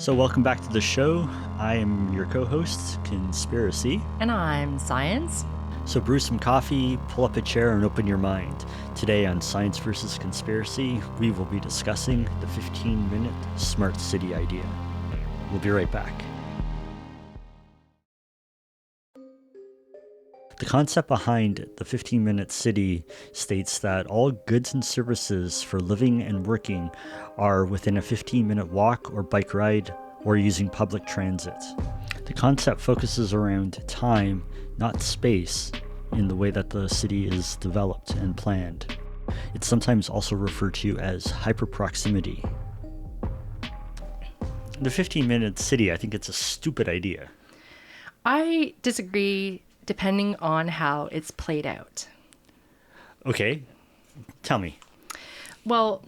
So, welcome back to the show. I am your co host, Conspiracy. And I'm Science. So, brew some coffee, pull up a chair, and open your mind. Today on Science versus Conspiracy, we will be discussing the 15-minute smart city idea. We'll be right back. The concept behind the 15-minute city states that all goods and services for living and working are within a 15-minute walk or bike ride or using public transit. The concept focuses around time, not space, in the way that the city is developed and planned. It's sometimes also referred to as hyperproximity. The 15-minute city, I think it's a stupid idea. I disagree depending on how it's played out. Okay, tell me. Well,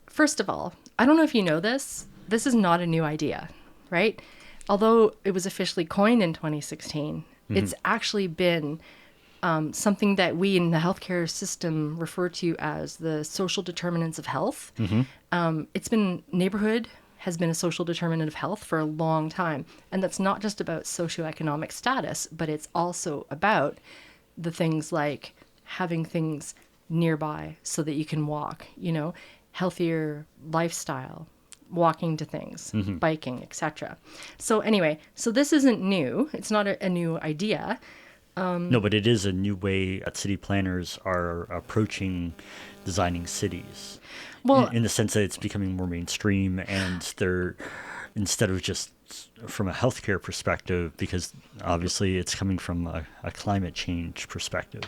first of all, I don't know if you know this. This is not a new idea, right? Although it was officially coined in 2016, it's actually been something that we in the healthcare system refer to as the social determinants of health. Neighborhood has been a social determinant of health for a long time. And that's not just about socioeconomic status, but it's also about the things like having things nearby so that you can walk, healthier lifestyle, walking to things, biking, etc. So anyway, so this isn't new. It's not a new idea. No, but it is a new way that city planners are approaching designing cities. Well, in the sense that it's becoming more mainstream, and they're, instead of just from a healthcare perspective, because obviously it's coming from a climate change perspective.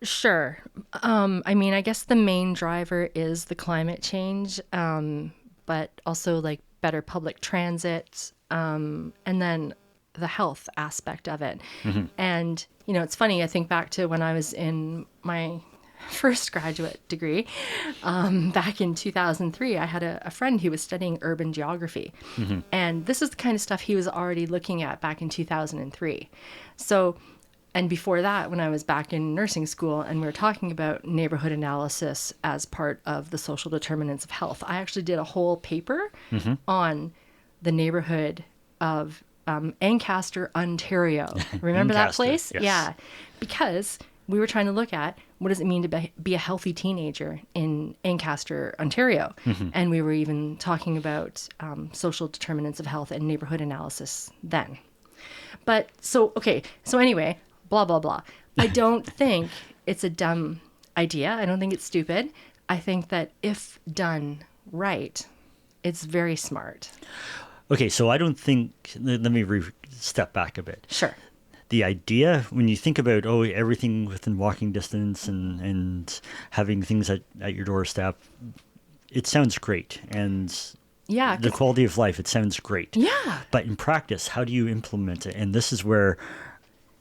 Sure. I guess the main driver is the climate change, but also like better public transit, and then the health aspect of it. And, it's funny, I think back to when I was in my first graduate degree, back in 2003, I had a friend who was studying urban geography. And this is the kind of stuff he was already looking at back in 2003. So, and before that, when I was back in nursing school and we were talking about neighborhood analysis as part of the social determinants of health, I actually did a whole paper on the neighborhood of Ancaster, Ontario. Remember that place? Yes. Yeah. Because we were trying to look at what does it mean to be a healthy teenager in Ancaster, Ontario. And we were even talking about social determinants of health and neighborhood analysis then. But so anyway, blah, blah, blah. I don't think it's a dumb idea. I don't think it's stupid. I think that if done right, it's very smart. Okay, so I don't think, let me step back a bit. Sure. The idea, when you think about, everything within walking distance and having things at your doorstep, it sounds great. And yeah, the quality of life, it sounds great. Yeah. But in practice, how do you implement it? And this is where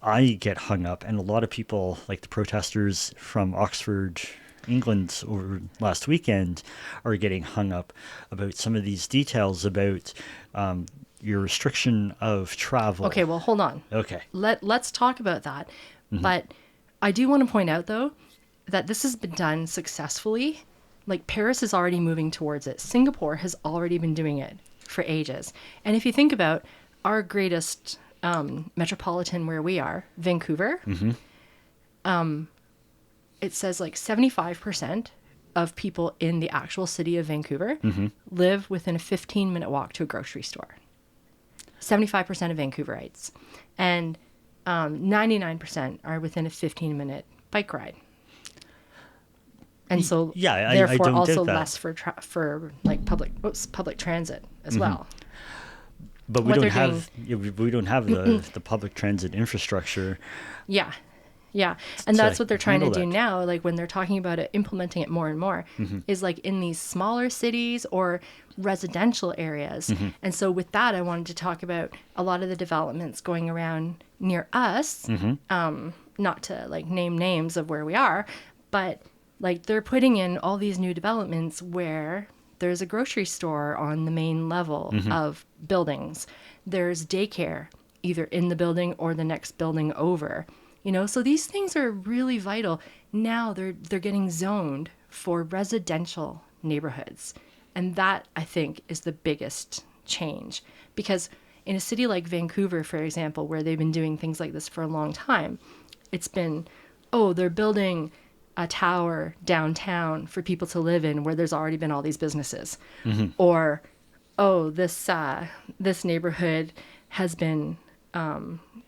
I get hung up. And a lot of people, like the protesters from Oxford, England over last weekend, are getting hung up about some of these details about your restriction of travel. Okay, well, hold on. Okay. Let's talk about that. But I do want to point out, though, that this has been done successfully. Like, Paris is already moving towards it. Singapore has already been doing it for ages. And if you think about our greatest metropolitan where we are, Vancouver, it says like 75% of people in the actual city of Vancouver live within a 15-minute walk to a grocery store. 75% of Vancouverites. And 99% are within a 15-minute bike ride. And so, I therefore, don't also doubt that. less for like public transit as well. But we What don't they're have the public transit infrastructure. Yeah. Yeah. And to that's what they're trying to handle do that. now. Like when they're talking about it, implementing it more and more is like in these smaller cities or residential areas. And so with that, I wanted to talk about a lot of the developments going around near us, not to like name names of where we are, but like they're putting in all these new developments where there's a grocery store on the main level of buildings. There's daycare either in the building or the next building over. So these things are really vital. Now they're getting zoned for residential neighborhoods. And that, I think, is the biggest change. Because in a city like Vancouver, for example, where they've been doing things like this for a long time, it's been, oh, they're building a tower downtown for people to live in where there's already been all these businesses. Or, oh, this neighborhood has been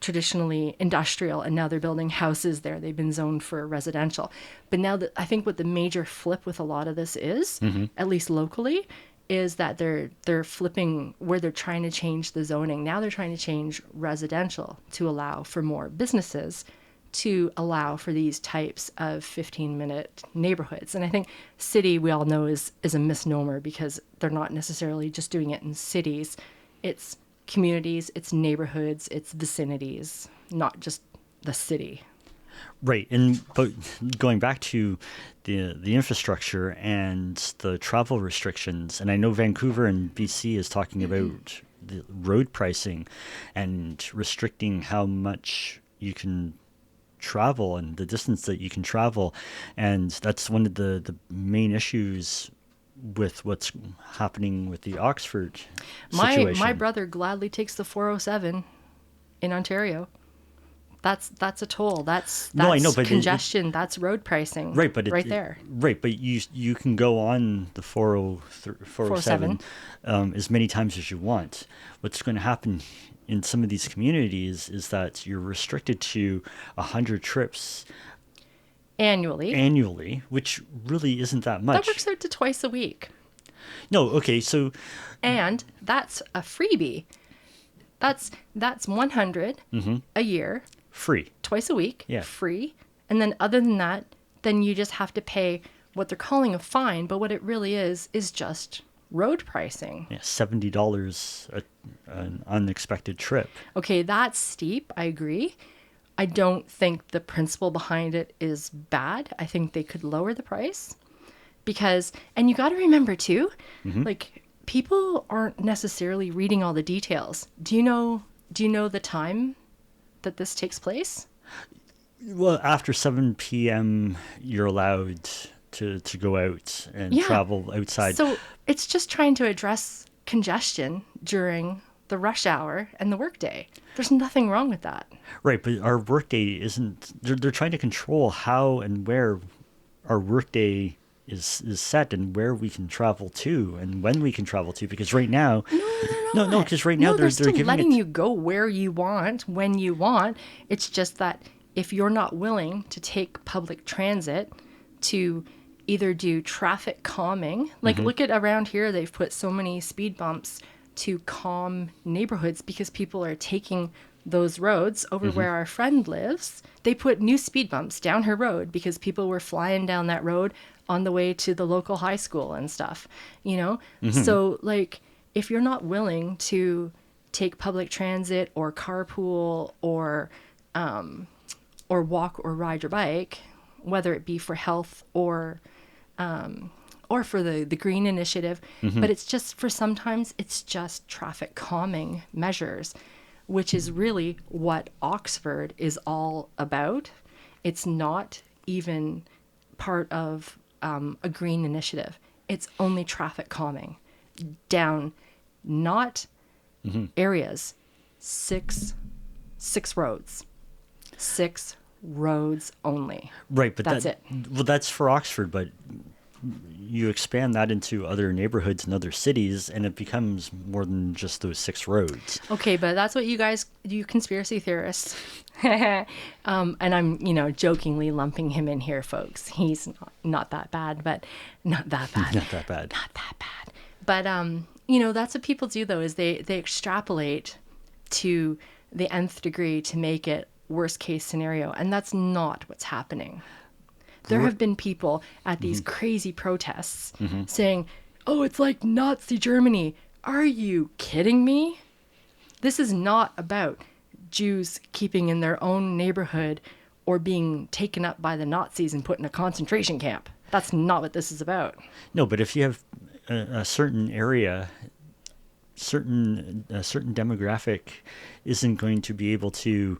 traditionally industrial, and now they're building houses there. They've been zoned for residential. But now that I think what the major flip with a lot of this is, at least locally, is that they're flipping where they're trying to change the zoning. Now they're trying to change residential to allow for more businesses, to allow for these types of 15-minute neighborhoods. And I think city, we all know, is a misnomer, because they're not necessarily just doing it in cities. It's communities, it's neighborhoods, it's vicinities, not just the city. Right, but going back to the infrastructure and the travel restrictions, and I know Vancouver and BC is talking about the road pricing and restricting how much you can travel and the distance that you can travel, and that's one of the main issues with what's happening with the Oxford situation. My brother gladly takes the 407 in Ontario. That's a toll. That's no, I know, but congestion. That's road pricing. Right, but there. Right, but you can go on the 407 as many times as you want. What's going to happen in some of these communities is that you're restricted to 100 trips annually, which really isn't that much. That works out to twice a week. No, okay, so and that's a freebie. That's 100 a year. Free. Twice a week. Yeah. Free. And then other than that, then you just have to pay what they're calling a fine, but what it really is just road pricing. Yeah, $70 an unexpected trip. Okay, that's steep. I agree. I don't think the principle behind it is bad. I think they could lower the price because, and you got to remember too, like people aren't necessarily reading all the details. Do you know the time that this takes place? Well, after 7 p.m., you're allowed to go out and travel outside. So it's just trying to address congestion during the rush hour and the workday. There's nothing wrong with that. Right, but our workday isn't. They're trying to control how and where our workday is set and where we can travel to and when we can travel to. Because right now, no, because right now they're still giving letting you go where you want, when you want. It's just that if you're not willing to take public transit to either do traffic calming, like look at around here, they've put so many speed bumps to calm neighborhoods because people are taking those roads over where our friend lives. They put new speed bumps down her road because people were flying down that road on the way to the local high school and stuff, you know? So like, if you're not willing to take public transit or carpool or walk or ride your bike, whether it be for health or for the green initiative, but it's just sometimes it's just traffic calming measures, which is really what Oxford is all about. It's not even part of a green initiative. It's only traffic calming down, not areas, six roads. 6 roads only. Right, but that's it. Well, that's for Oxford, but you expand that into other neighborhoods and other cities, and it becomes more than just those 6 roads. Okay, but that's what you conspiracy theorists. And I'm, jokingly lumping him in here, folks. He's not that bad, but not that bad. Not that bad. Not that bad. But, that's what people do, though, is they extrapolate to the nth degree to make it worst case scenario. And that's not what's happening. There have been people at these crazy protests saying, oh, it's like Nazi Germany. Are you kidding me? This is not about Jews keeping in their own neighborhood or being taken up by the Nazis and put in a concentration camp. That's not what this is about. No, but if you have a certain area, a certain demographic isn't going to be able to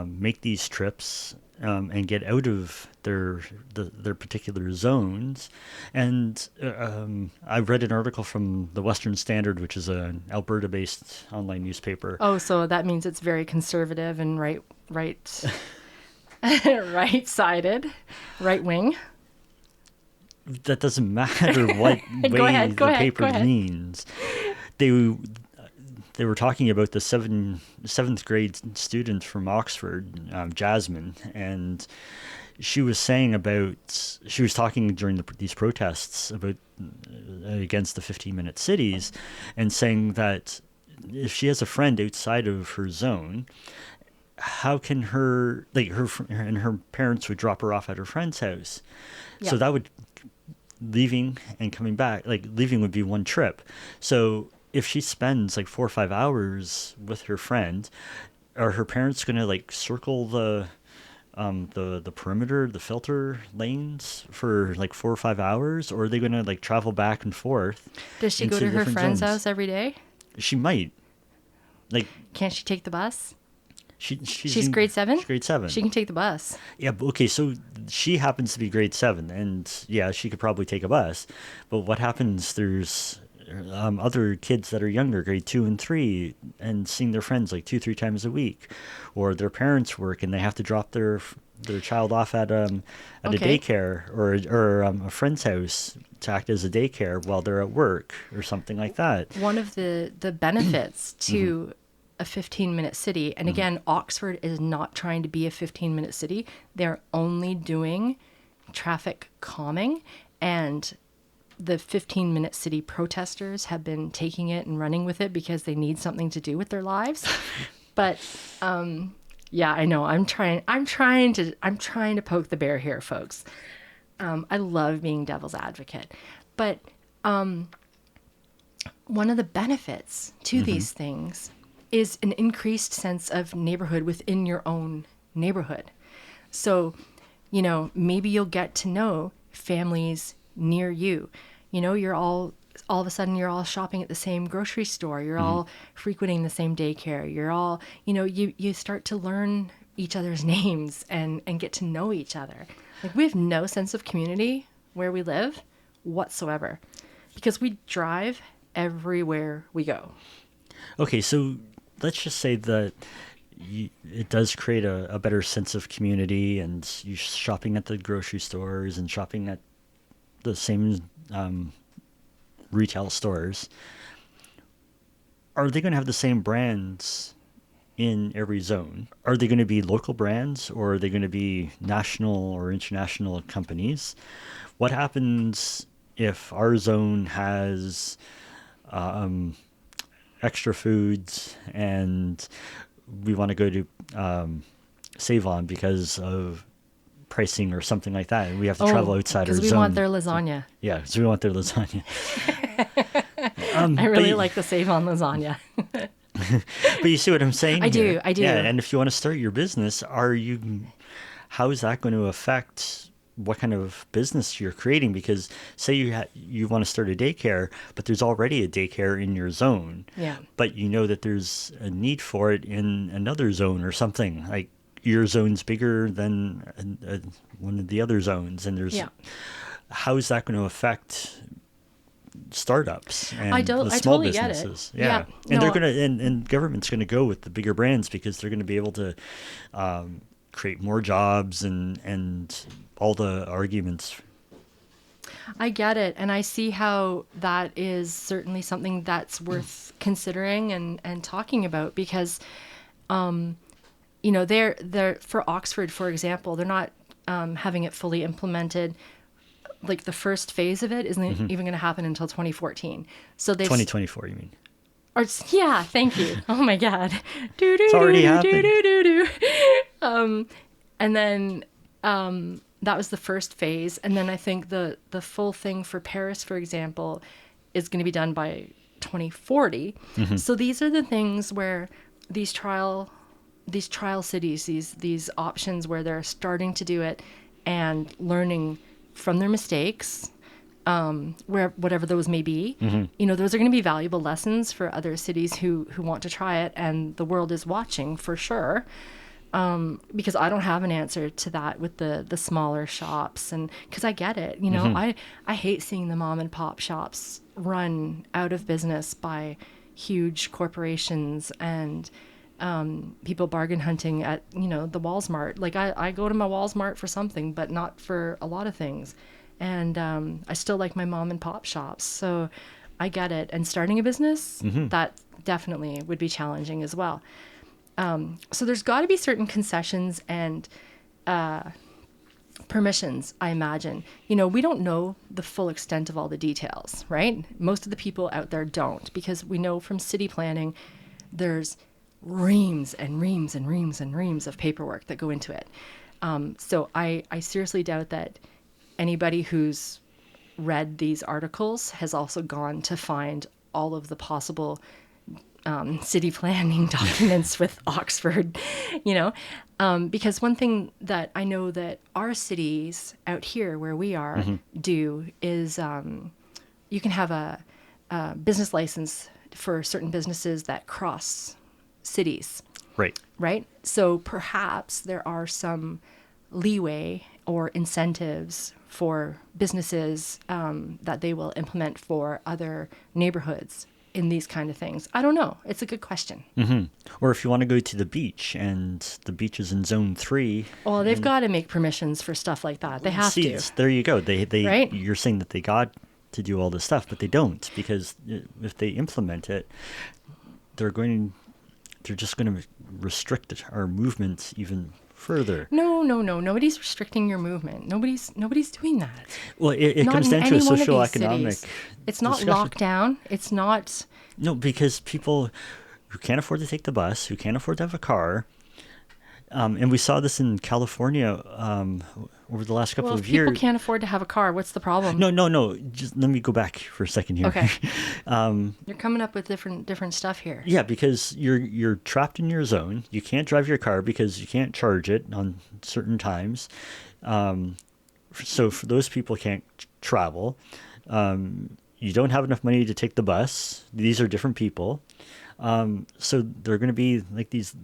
make these trips and get out of their particular zones. And I read an article from the Western Standard, which is an Alberta-based online newspaper. Oh, so that means it's very conservative and right right-sided, right wing. That doesn't matter what way the paper leans. They were talking about the seventh grade student from Oxford, Jasmine, and she was talking during these protests about against the 15-minute cities, and saying that if she has a friend outside of her zone, how can her parents would drop her off at her friend's house? Yeah. So that would leaving and coming back, leaving would be one trip. So if she spends 4 or 5 hours with her friend, are her parents going to circle the perimeter, the filter lanes for 4 or 5 hours, or are they going to travel back and forth? Does she go to her friend's house every day? She might. Can't she take the bus? She's grade 7? She's grade 7. She can take the bus. Yeah, okay, so she happens to be grade 7, and yeah, she could probably take a bus. But what happens, there's other kids that are younger, grade 2 and 3, and seeing their friends 2-3 times a week, or their parents work and they have to drop their child off at a daycare or a friend's house to act as a daycare while they're at work or something like that. One of the benefits to a 15-minute city, and again, Oxford is not trying to be a 15-minute city. They're only doing traffic calming, and the 15-minute city protesters have been taking it and running with it because they need something to do with their lives. But yeah, I know. I'm trying to poke the bear here, folks. I love being devil's advocate, but one of the benefits to these things is an increased sense of neighborhood within your own neighborhood. So, maybe you'll get to know families near you. You're all of a sudden you're all shopping at the same grocery store. You're all frequenting the same daycare. You're all, you start to learn each other's names and get to know each other. We have no sense of community where we live whatsoever because we drive everywhere we go. Okay, so let's just say that it does create a better sense of community, and you shopping at the grocery stores and shopping at the same retail stores. Are they going to have the same brands in every zone? Are they going to be local brands, or are they going to be national or international companies? What happens if our zone has extra foods and we want to go to Save-On because of pricing or something like that, and we have to travel outside our zone? Because we want their lasagna. Yeah, because we want their lasagna. I really like the Save-On lasagna. But you see what I'm saying? I do. Yeah, and if you want to start your business, how is that going to affect what kind of business you're creating? Because say you want to start a daycare, but there's already a daycare in your zone. Yeah. But you know that there's a need for it in another zone or something. Your zone's bigger than one of the other zones, and how is that going to affect startups and the small businesses? Get it. Yeah. And they're going to, and government's going to go with the bigger brands because they're going to be able to create more jobs and all the arguments. I get it, and I see how that is certainly something that's worth considering and talking about because, they're for Oxford, for example, they're not having it fully implemented. The first phase of it isn't even going to happen until 2014. So they 2024, you mean? Or yeah, thank you. Oh my God, it's already happened. And then that was the first phase, and then I think the full thing for Paris, for example, is going to be done by 2040. So these are the things where these trial cities, these options where they're starting to do it and learning from their mistakes, where whatever those may be. Those are going to be valuable lessons for other cities who want to try it, and the world is watching for sure. because I don't have an answer to that with the smaller shops, and because I get it, I hate seeing the mom and pop shops run out of business by huge corporations and people bargain hunting at the Walmart. Like I go to my Walmart for something, but not for a lot of things, and I still like my mom and pop shops, so I get it. And starting a business, that definitely would be challenging as well. So there's got to be certain concessions and permissions, I imagine. We don't know the full extent of all the details, right? Most of the people out there don't, because we know from city planning, there's reams and reams and reams and reams of paperwork that go into it. So I seriously doubt that anybody who's read these articles has also gone to find all of the possible city planning documents with Oxford, because one thing that I know that our cities out here where we are do is you can have a business license for certain businesses that cross cities. Right. So perhaps there are some leeway or incentives for businesses that they will implement for other neighborhoods in these kind of things. I don't know. It's a good question. Or if you want to go to the beach and the beach is in zone 3. Well, they've got to make permissions for stuff like that. They have to. There you go. They right? You're saying that they got to do all this stuff, but they don't, because if they implement it, they're just going to restrict our movement even further. No. Nobody's restricting your movement. Nobody's doing that. Well, it comes down to a socio-economic. It's not discussion. lockdown. It's not. No, because people who can't afford to take the bus, who can't afford to have a car, and we saw this in California over the last couple of years. People can't afford to have a car. What's the problem? No. Just let me go back for a second here. Okay. You're coming up with different stuff here. Yeah, because you're trapped in your zone. You can't drive your car because you can't charge it on certain times. So for those people can't travel. You don't have enough money to take the bus. These are different people. So they're going to be like these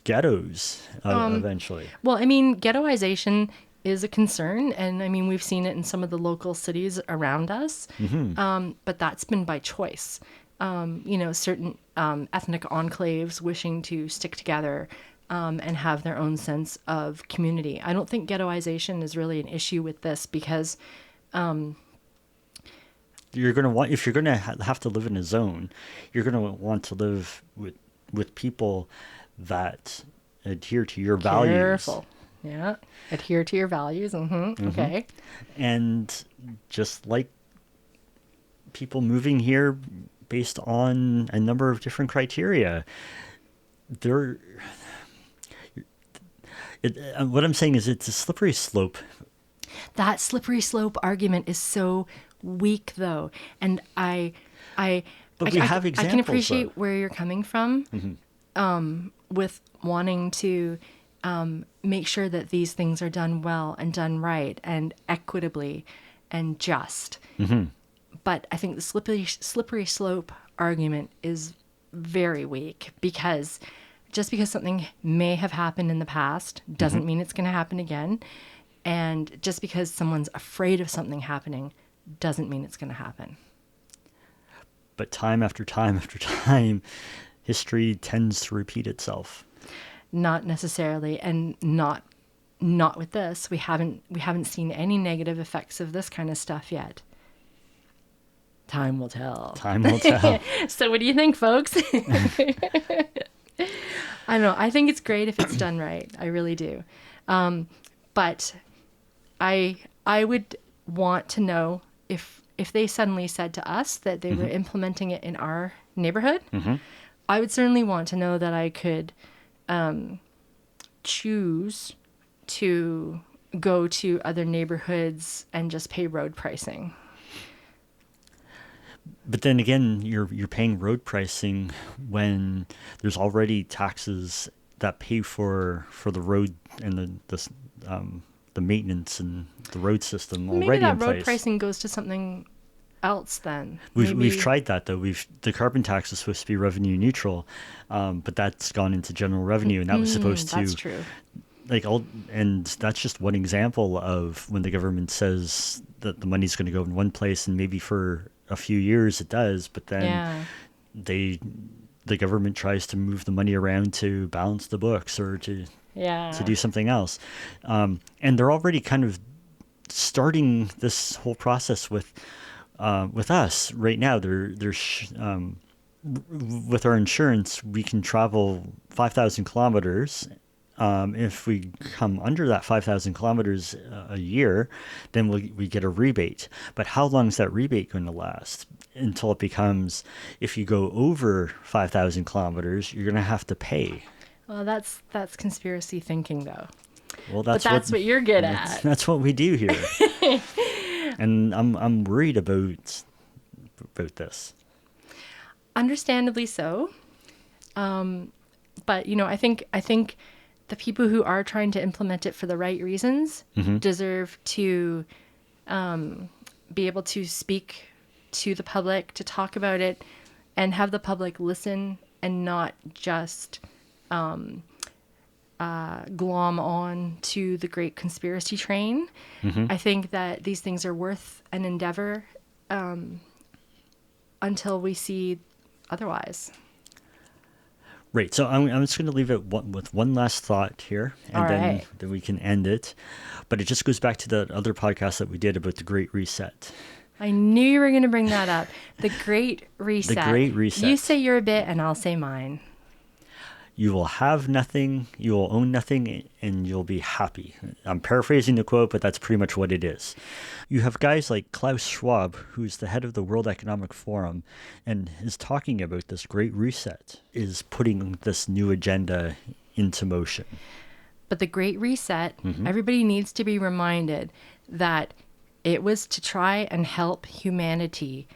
ghettos eventually. Well, I mean, ghettoization is a concern, and I mean, we've seen it in some of the local cities around us, but that's been by choice. Certain ethnic enclaves wishing to stick together and have their own sense of community. I don't think ghettoization is really an issue with this, because you're going to want, if you're going to have to live in a zone, you're going to want to live with people that adhere to your values. Careful. Yeah. Adhere to your values. Okay. And just like people moving here based on a number of different criteria, what I'm saying is it's a slippery slope. That slippery slope argument is so weak, though, and I have examples. I can appreciate where you're coming from, with wanting to make sure that these things are done well and done right and equitably and just. But I think the slippery slope argument is very weak, because just because something may have happened in the past doesn't mean it's going to happen again. And just because someone's afraid of something happening doesn't mean it's going to happen. But time after time after time, history tends to repeat itself. Not necessarily, and not with this. We haven't seen any negative effects of this kind of stuff yet. Time will tell. Time will tell. So what do you think, folks? I don't know. I think it's great if it's done right. I really do. But I would want to know if they suddenly said to us that they were implementing it in our neighborhood. I would certainly want to know that I could choose to go to other neighborhoods and just pay road pricing. But then again, you're paying road pricing when there's already taxes that pay for the road and the maintenance and the road system already in place. Maybe that road pricing goes to something else then? We've tried that though. The carbon tax is supposed to be revenue neutral, but that's gone into general revenue, and that was supposed to. That's true. And that's just one example of when the government says that the money's going to go in one place, and maybe for a few years it does, but then the government tries to move the money around to balance the books or to do something else, and they're already kind of starting this whole process with us right now. With our insurance, we can travel 5,000 kilometers. If we come under that 5,000 kilometers a year, then we get a rebate. But how long is that rebate going to last? Until it becomes, if you go over 5,000 kilometers, you're going to have to pay. Well, that's conspiracy thinking, though. Well, that's what you're good at. That's what we do here. And I'm worried about this. Understandably so. But I think the people who are trying to implement it for the right reasons deserve to be able to speak to the public, to talk about it, and have the public listen and not just glom on to the great conspiracy train. I think that these things are worth an endeavor until we see otherwise. Right. So I'm just going to leave it with one last thought here, and then we can end it. But it just goes back to the other podcast that we did about the Great Reset. I knew you were going to bring that up. The Great Reset. The Great Reset. You say your bit, and I'll say mine. You will have nothing, you will own nothing, and you'll be happy. I'm paraphrasing the quote, but that's pretty much what it is. You have guys like Klaus Schwab, who's the head of the World Economic Forum, and is talking about this Great Reset, is putting this new agenda into motion. But the Great Reset, everybody needs to be reminded that it was to try and help humanity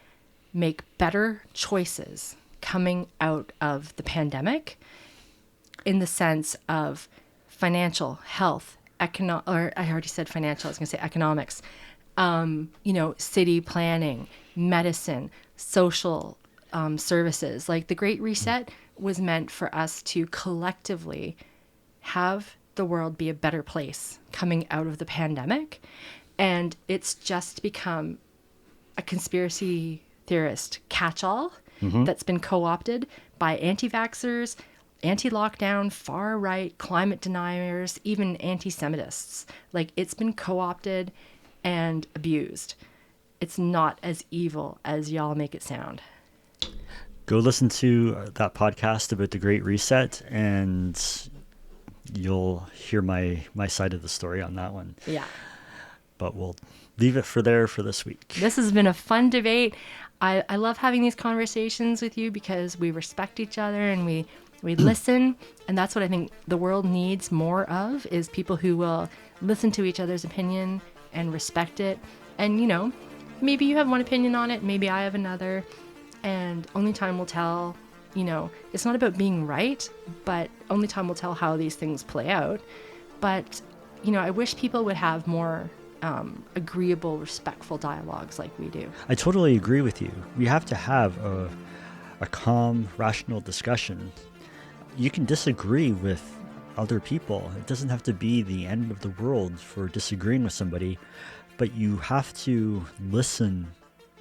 make better choices coming out of the pandemic, in the sense of financial, health, or I already said financial, I was going to say economics, city planning, medicine, social services. Like the Great Reset was meant for us to collectively have the world be a better place coming out of the pandemic. And it's just become a conspiracy theorist catch-all that's been co-opted by anti-vaxxers, anti-lockdown, far-right climate deniers, even anti-Semitists. Like, it's been co-opted and abused. It's not as evil as y'all make it sound. Go listen to that podcast about the Great Reset, and you'll hear my side of the story on that one. Yeah. But we'll leave it for this week. This has been a fun debate. I love having these conversations with you because we respect each other and we listen, and that's what I think the world needs more of, is people who will listen to each other's opinion and respect it. And, maybe you have one opinion on it, maybe I have another, and only time will tell. It's not about being right, but only time will tell how these things play out. But, I wish people would have more agreeable, respectful dialogues like we do. I totally agree with you. We have to have a calm, rational discussion. You can disagree with other people. It doesn't have to be the end of the world for disagreeing with somebody, but you have to listen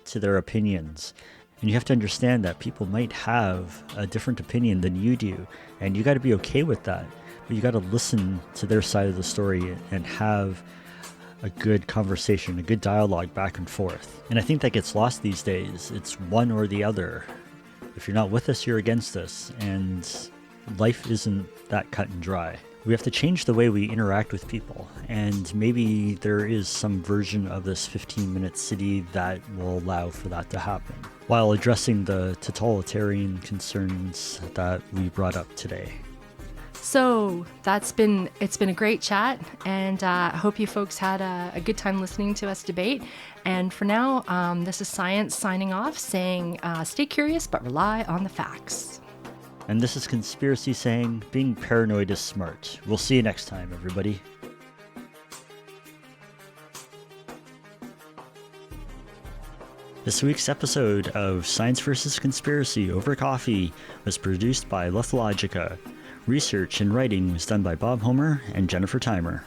to their opinions. And you have to understand that people might have a different opinion than you do, and you got to be okay with that. But you got to listen to their side of the story and have a good conversation, a good dialogue back and forth. And I think that gets lost these days. It's one or the other. If you're not with us, you're against us. And life isn't that cut and dry. We have to change the way we interact with people. And maybe there is some version of this 15-minute city that will allow for that to happen, while addressing the totalitarian concerns that we brought up today. So it's been a great chat, and I hope you folks had a good time listening to us debate. And for now, this is Science signing off, saying stay curious but rely on the facts. And this is Conspiracy saying being paranoid is smart. We'll see you next time, everybody. This week's episode of Science vs. Conspiracy Over Coffee was produced by Lithologica. Research and writing was done by Bob Homer and Jennifer Timer.